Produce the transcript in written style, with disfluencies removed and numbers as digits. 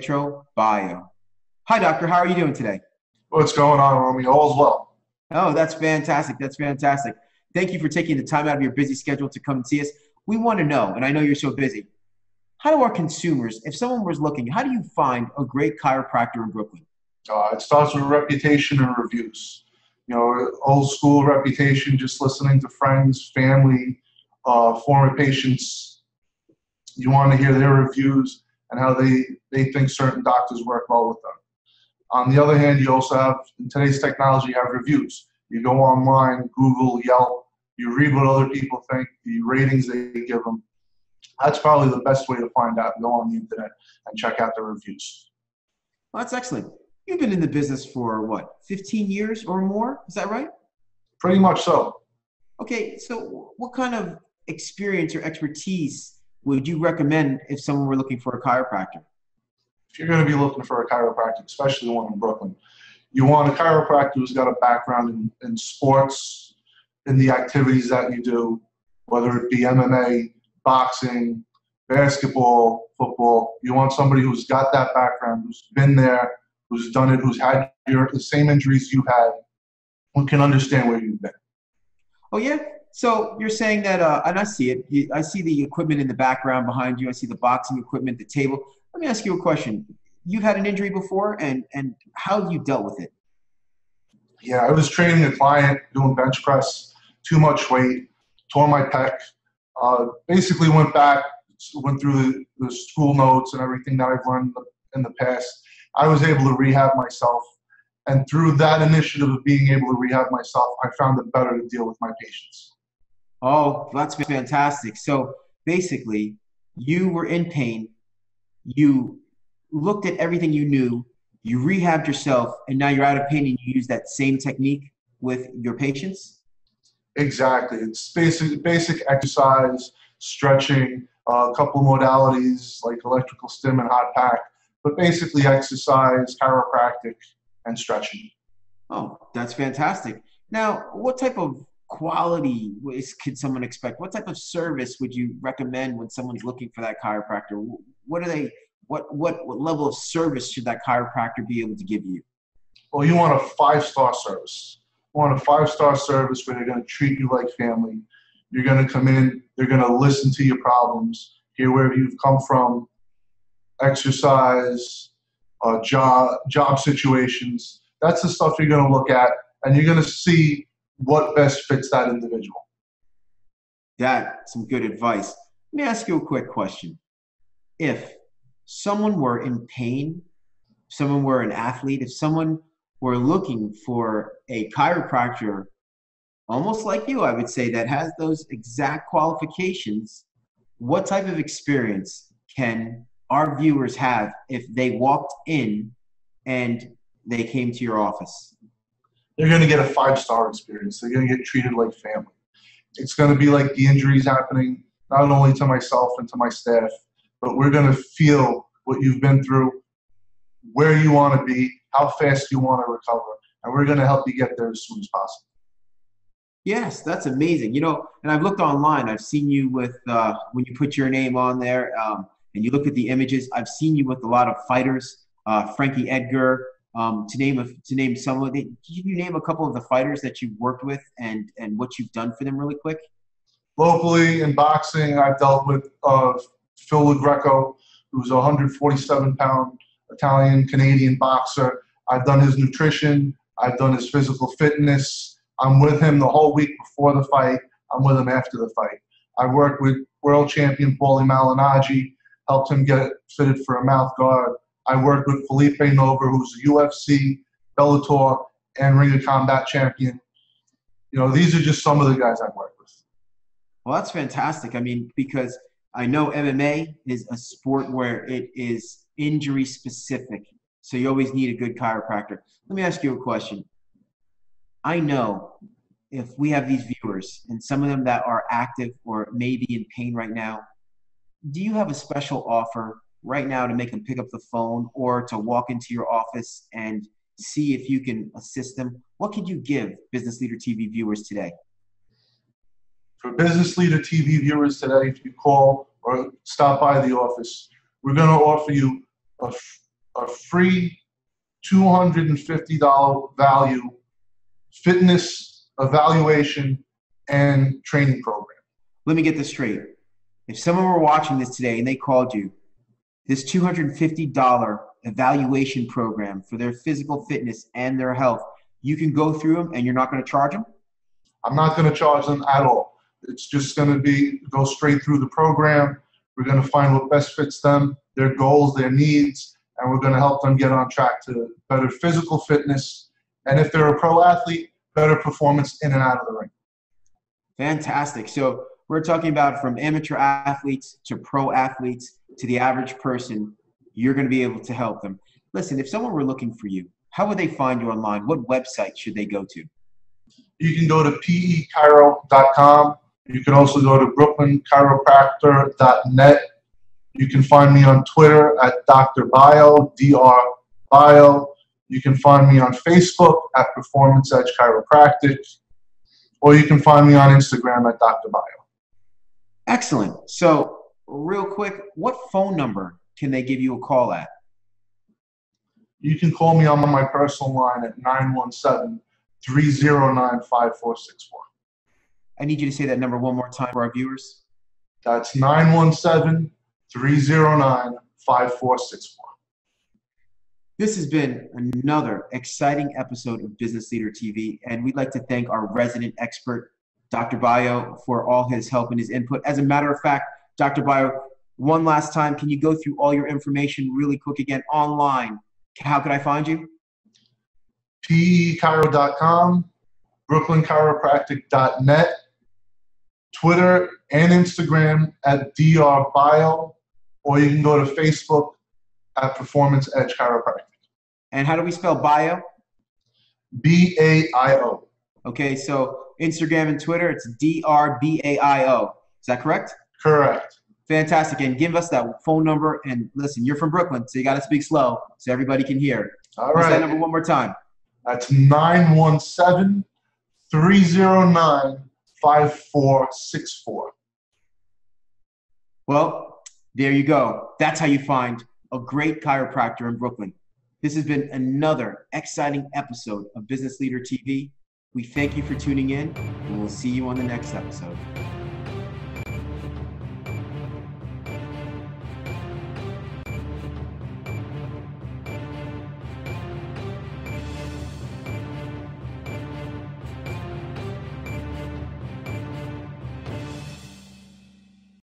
Pietro Baio. Hi, doctor. How are you doing today? What's going on, Romeo? All's well. Oh, that's fantastic. That's fantastic. Thank you for taking the time out of your busy schedule to come and see us. We want to know, and I know you're so busy, how do our consumers, if someone was looking, how do you find a great chiropractor in Brooklyn? It starts with reputation and reviews. Old school reputation, just listening to friends, family, former patients. You want to hear their reviews and how they think certain doctors work well with them. On the other hand, you also have, in today's technology, you have reviews. You go online, Google, Yelp, you read what other people think, the ratings they give them. That's probably the best way to find out. Go on the internet and check out the reviews. Well, that's excellent. You've been in the business for what, 15 years or more? Is that right? Pretty much so. Okay, so what kind of experience or expertise would you recommend if someone were looking for a chiropractor? If you're going to be looking for a chiropractor, especially one in Brooklyn, you want a chiropractor who's got a background in sports, in the activities that you do, whether it be MMA, boxing, basketball, football. You want somebody who's got that background, who's been there, who's done it, who's had the same injuries you had, who can understand where you've been. Oh, yeah? So you're saying that, and I see it, I see the equipment in the background behind you, I see the boxing equipment, the table. Let me ask you a question. You've had an injury before, and how have you dealt with it? Yeah, I was training a client doing bench press, too much weight, tore my pec. Basically went back, went through the school notes and everything that I've learned in the past. I was able to rehab myself. And through that initiative of being able to rehab myself, I found it better to deal with my patients. Oh, that's fantastic. So basically, you were in pain, you looked at everything you knew, you rehabbed yourself, and now you're out of pain and you use that same technique with your patients? Exactly. It's basic exercise, stretching, a couple modalities like electrical stim and hot pack, but basically exercise, chiropractic, and stretching. Oh, that's fantastic. Now, what type of quality could someone expect? What type of service would you recommend when someone's looking for that chiropractor? What are they? What level of service should that chiropractor be able to give you? Well, you want a five-star service. You want a five-star service where they're going to treat you like family. You're going to come in, they're going to listen to your problems, hear where you've come from, exercise, job situations. That's the stuff you're going to look at, and you're going to see what best fits that individual. That's some good advice. Let me ask you a quick question. If someone were in pain, someone were an athlete, if someone were looking for a chiropractor, almost like you, I would say, that has those exact qualifications, what type of experience can our viewers have if they walked in and they came to your office? They're going to get a five-star experience. They're going to get treated like family. It's going to be like the injuries happening not only to myself and to my staff, but we're going to feel what you've been through, where you want to be, how fast you want to recover, and we're going to help you get there as soon as possible. Yes, that's amazing. You know, and I've looked online. I've seen you with, when you put your name on there, and you look at the images, I've seen you with a lot of fighters, Frankie Edgar, to name some of the, can you name a couple of the fighters that you've worked with and what you've done for them really quick? Locally in boxing, I've dealt with Phil LaGreco, who's a 147-pound Italian-Canadian boxer. I've done his nutrition. I've done his physical fitness. I'm with him the whole week before the fight. I'm with him after the fight. I worked with world champion Paulie Malignaggi, helped him get fitted for a mouth guard. I worked with Felipe Nova, who's a UFC, Bellator, and Ring of Combat champion. You know, these are just some of the guys I've worked with. Well, that's fantastic. I mean, because I know MMA is a sport where it is injury specific. So you always need a good chiropractor. Let me ask you a question. I know if we have these viewers and some of them that are active or maybe in pain right now, do you have a special offer right now to make them pick up the phone or to walk into your office and see if you can assist them? What could you give Business Leader TV viewers today? For Business Leader TV viewers today, if you call or stop by the office, we're going to offer you a free $250 value fitness evaluation and training program. Let me get this straight. If someone were watching this today and they called you, this $250 evaluation program for their physical fitness and their health, you can go through them and you're not going to charge them? I'm not going to charge them at all. It's just going to be go straight through the program. We're going to find what best fits them, their goals, their needs, and we're going to help them get on track to better physical fitness. And if they're a pro athlete, better performance in and out of the ring. Fantastic. So we're talking about from amateur athletes to pro athletes to the average person. You're going to be able to help them. Listen, if someone were looking for you, how would they find you online? What website should they go to? You can go to pechiro.com. You can also go to brooklynchiropractor.net. You can find me on Twitter at Dr. Baio, Dr. Baio. You can find me on Facebook at Performance Edge Chiropractic. Or you can find me on Instagram at Dr. Baio. Excellent. So real quick, what phone number can they give you a call at? You can call me on my personal line at 917-309-5464. I need you to say that number one more time for our viewers. That's 917-309-5464. This has been another exciting episode of Business Leader TV, and we'd like to thank our resident expert, Dr. Baio, for all his help and his input. As a matter of fact, Dr. Baio, one last time, can you go through all your information really quick again online? How could I find you? pechiro.com, brooklynchiropractic.net, Twitter and Instagram at Dr. Baio, or you can go to Facebook at Performance Edge Chiropractic. And how do we spell Baio? B-A-I-O. Okay, so Instagram and Twitter, it's D-R-B-A-I-O. Is that correct? Correct. Fantastic. And give us that phone number. And listen, you're from Brooklyn, so you got to speak slow so everybody can hear. All What's right. that number one more time? That's 917-309-5464. Well, there you go. That's how you find a great chiropractor in Brooklyn. This has been another exciting episode of Business Leader TV. We thank you for tuning in, and we'll see you on the next episode.